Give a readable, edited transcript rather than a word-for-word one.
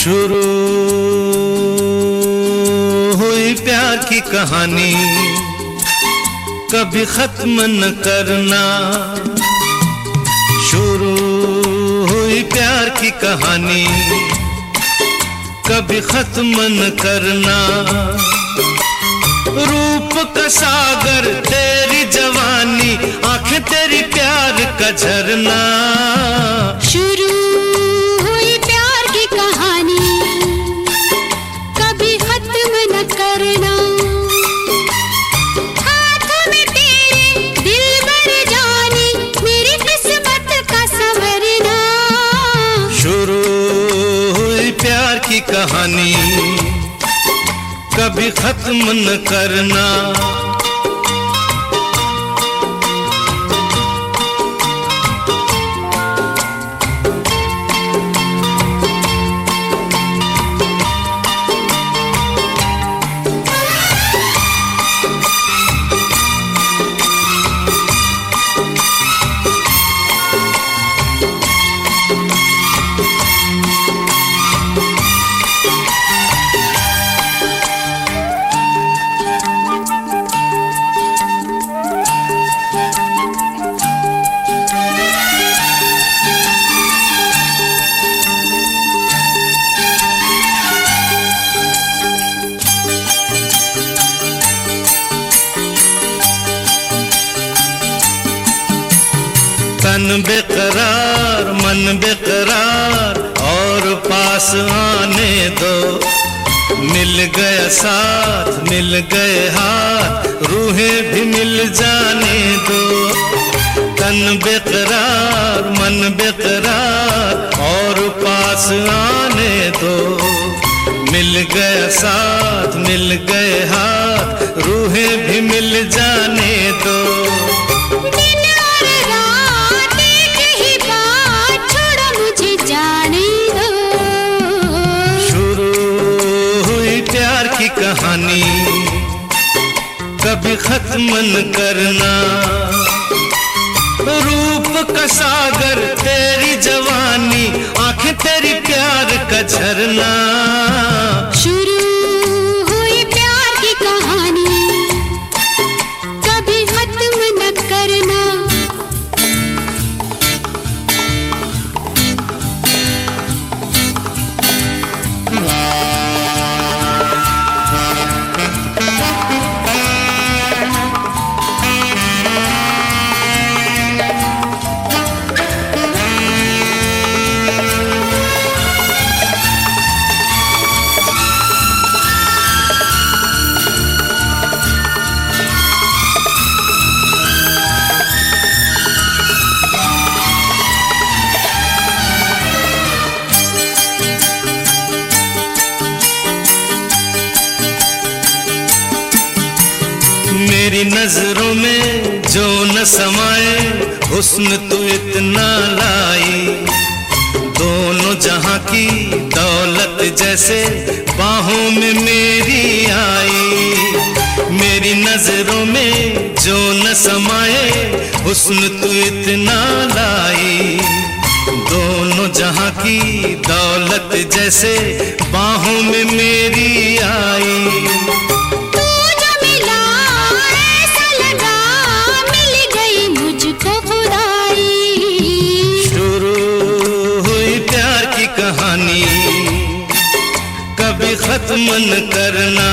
शुरू हुई प्यार की कहानी, कभी खत्म न करना। शुरू हुई प्यार की कहानी, कभी खत्म न करना। रूप का सागर तेरी जवानी, आंखें तेरी प्यार का झरना। शुरू हुई प्यार की कहानी, कभी खत्म न करना। हाथों में तेरे दिल भर जानी, मेरी किस्मत का संवरना। शुरू हुई प्यार की कहानी, कभी खत्म न करना। तन बेकरार मन बेकरार और पास आने दो। मिल गया साथ मिल गए हाथ, रूहें भी मिल जाने दो। तन बेकरार मन बेकरार और पास आने दो। मिल गया साथ मिल गए हाथ, रूहें भी मिल जाने दो। कहानी कभी खत्म न करना। रूप का सागर तेरी जवानी, आंखें तेरी प्यार का झरना। शुरू हुई प्यार की कहानी, कभी खत्म न करना। मेरी नजरों में जो न समाए, हुस्न तू इतना लाई। दोनों जहां की दौलत जैसे बाहों में मेरी आई। मेरी नजरों में जो न समाए, हुस्न तू इतना लाई। दोनों जहां की दौलत जैसे बाहों में मेरी आई। कहानी कभी खत्म न करना।